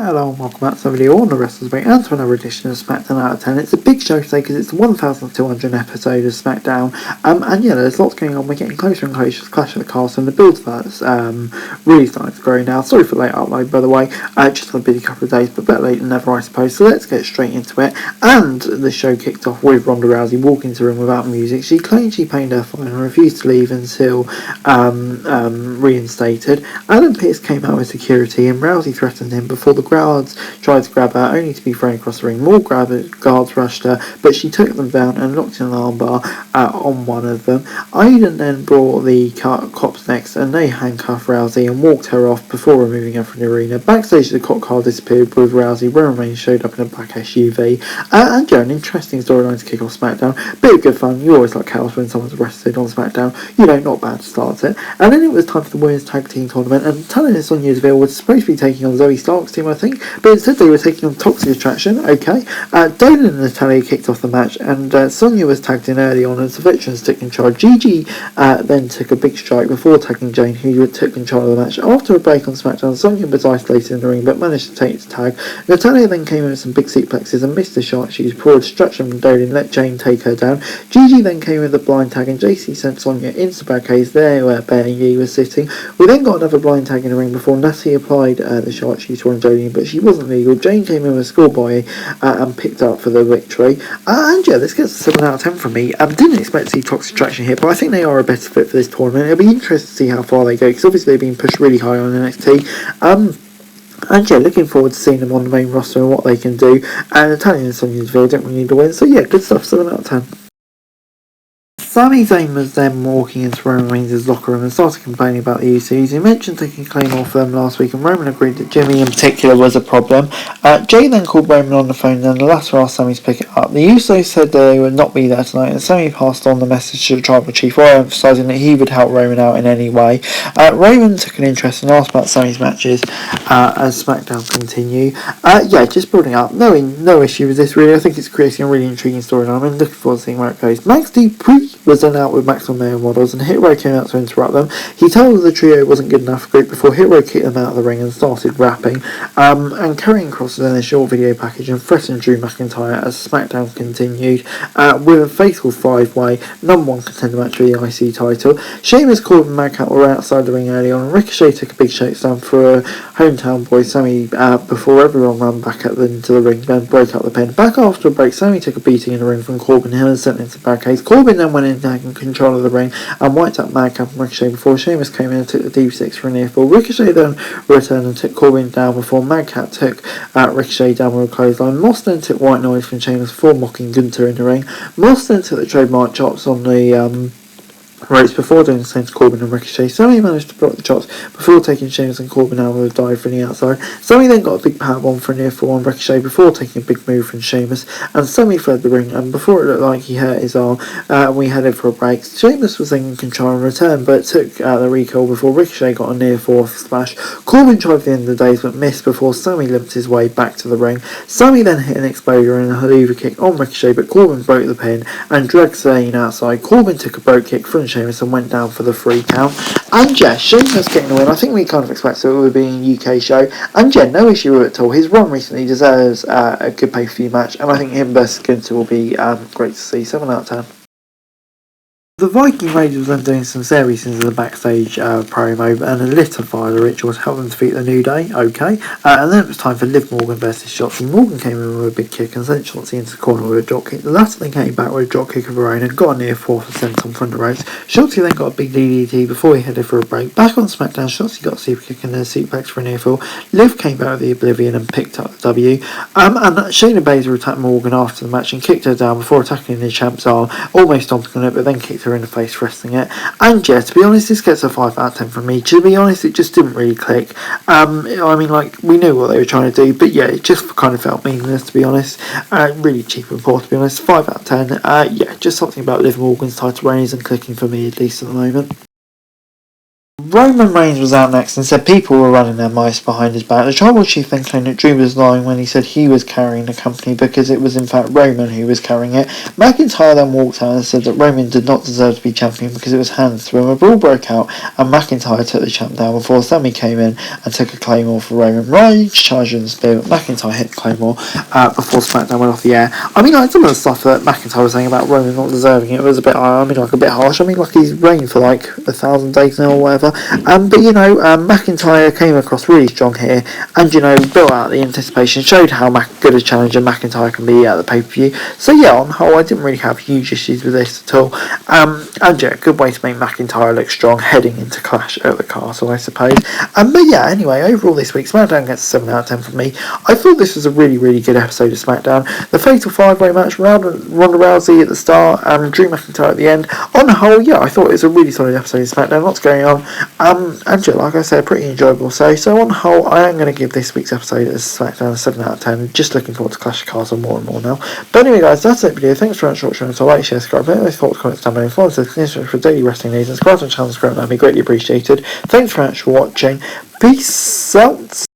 Hello and welcome back to the video on the Wrestlers Break and to another edition of Smackdown Out of 10. It's a big show today because it's the 1200th episode of Smackdown, and yeah, there's lots going on. We're getting closer and closer to Clash of the Castle, and the build for that's really starting to grow now. Sorry for the late upload, by the way, just had a busy couple of days, but better late than never, I suppose. So let's get straight into it. And the show kicked off with Ronda Rousey walking into the ring without music. She claimed she paid her fine and refused to leave until reinstated. Adam Pearce came out with security and Rousey threatened him before the guards tried to grab her, only to be thrown across the ring. More guards rushed her, but she took them down and locked in an armbar on one of them. Aiden then brought the cops next, and they handcuffed Rousey and walked her off before removing her from the arena. Backstage, the cop car disappeared with Rousey. Roman Reigns showed up in a black SUV. And yeah, an interesting storyline to kick off SmackDown. Bit of good fun. You always like chaos when someone's arrested on SmackDown. You know, not bad to start it. And then it was time for the Women's Tag Team Tournament, and Tana and Sonya Deville was supposed to be taking on Zoe Stark's team, I think, but instead they were taking on Toxic Attraction. Okay. Dolan and Natalia kicked off the match, and Sonya was tagged in early on as the veterans took control. Gigi then took a big strike before tagging Jane, who took control of the match. After a break on SmackDown, Sonya was isolated in the ring but managed to take the tag. Natalia then came in with some big suplexes and missed the shot. She was poured distraction from Dolan and let Jane take her down. Gigi then came with a blind tag, and JC sent Sonya into the barricades there where Bailey was sitting. We then got another blind tag in the ring before Natty applied the shot she saw on Jolene, but she wasn't legal. Jane came in with a schoolboy and picked up for the victory. And yeah, this gets a 7 out of 10 from me. Didn't expect to see Toxic Attraction here, but I think they are a better fit for this tournament. It'll be interesting to see how far they go, because obviously they've been pushed really high on NXT. And yeah, looking forward to seeing them on the main roster and what they can do. And Italian and Sonya Deville don't really need to win, so yeah, good stuff, 7 out of 10. Sami Zayn was then walking into Roman Reigns' locker room and started complaining about the Usos. He mentioned taking claim off them last week, and Roman agreed that Jimmy in particular was a problem. Jay then called Roman on the phone, and the latter asked Sami to pick it up. The Usos said that they would not be there tonight, and Sami passed on the message to the Tribal Chief while emphasising that he would help Roman out in any way. Roman took an interest and asked about Sami's matches as SmackDown continue. Yeah, just building up. No issue with this really. I think it's creating a really intriguing storyline. I'm looking forward to seeing where it goes. Max Dupree was then out with Maxwell Male models, and Hero came out to interrupt them. He told the trio wasn't good enough for group before Hero kicked them out of the ring and started rapping. And Karrion Kross was in a short video package and threatened Drew McIntyre as SmackDown continued with a fatal 5-way #1 contender match for the IC title. Sheamus, Corbin and Madcap were outside the ring early on, and Ricochet took a big shakedown for hometown boy Sami before everyone ran back into the ring and broke up the pin. Back after a break, Sami took a beating in the ring from Corbin Hill and sent into the barricades. Corbin then went in taking control of the ring and wiped out Madcap and Ricochet before Sheamus came in and took the Deep Six for a near fall. Ricochet then returned and took Corbin down before Madcap took Ricochet down with a clothesline. Moss then took White Noise from Sheamus before mocking Gunther in the ring. Moss then took the trademark chops on the ropes before doing the same to Corbin and Ricochet. Sami managed to block the chops before taking Sheamus and Corbin out with a dive from the outside. Sami then got a big powerbomb for a near fall on Ricochet before taking a big move from Sheamus, and Sami fled the ring, and before it looked like he hurt his arm, we headed for a break. Sheamus was then in control and returned, but took the recall before Ricochet got a near fourth splash. Corbin tried for the end of the days but missed before Sami limped his way back to the ring. Sami then hit an exploder and a Haluva kick on Ricochet, but Corbin broke the pin and dragged Zayn outside. Corbin took a broke kick from Sheamus and went down for the 3 count. And yeah, Sheamus getting the win. I think we kind of expected it would be a UK show. And yeah, no issue with it at all. His run recently deserves a good pay-per-view match, and I think him versus Gunther will be great to see. 7 out of 10. The Viking Raiders was then doing some variations in the backstage promo, and a little fire the ritual to help them defeat the New Day. Okay, and then it was time for Liv Morgan versus Shotzi. Morgan came in with a big kick and sent Shotzi into the corner with a drop kick. The latter then came back with a drop kick of her own and got a near fourth and sent on from the ropes. Shotzi then got a big DDT before he headed for a break. Back on SmackDown, Shotzi got a super kick and then a suplex for a near fall. Liv came back with the Oblivion and picked up the W. And Shayna Baszler attacked Morgan after the match and kicked her down before attacking the champ's arm, almost stomping on it, but then kicked her in the face, wrestling it. And yeah, to be honest, this gets a 5 out of 10 from me. To be honest, it just didn't really click. I mean, like, we knew what they were trying to do, but yeah, it just kind of felt meaningless, to be honest. Really cheap and poor, to be honest. 5 out of 10. Yeah, just something about Liv Morgan's title reign isn't clicking for me, at least at the moment. Roman Reigns was out next and said people were running their mice behind his back. The tribal chief then claimed that Drew was lying when he said he was carrying the company because it was in fact Roman who was carrying it. McIntyre then walked out and said that Roman did not deserve to be champion because it was handed to him. A brawl broke out and McIntyre took the champ down before Sammy came in and took a claymore for Roman. Reigns charged in the spear, but McIntyre hit the claymore before Smackdown went off the air. I mean, like, some of the stuff that McIntyre was saying about Roman not deserving it was a bit, a bit harsh. I mean, like, he's reigned for like 1,000 days now or whatever. But McIntyre came across really strong here, and built out the anticipation, showed how good a challenger McIntyre can be at the pay-per-view. So yeah, on the whole, I didn't really have huge issues with this at all. And yeah, good way to make McIntyre look strong heading into Clash at the Castle, I suppose. But yeah, anyway, overall this week, SmackDown gets a 7 out of 10 from me. I thought this was a really, really good episode of SmackDown. The Fatal 5-Way match, Ronda Rousey at the start, and Drew McIntyre at the end. On the whole, yeah, I thought it was a really solid episode of SmackDown. Lots going on. And yeah, like I said, pretty enjoyable. So on the whole, I am going to give this week's episode as SmackDown a 7 out of 10. Just looking forward to Clash of Castle more and more now. But anyway, guys, that's it for the video. Thanks very much for watching. So like, share, subscribe, put those thoughts, comments down below. Follow us for daily wrestling news and subscribe to the channel. That'd be greatly appreciated. Thanks very much for watching. Peace out.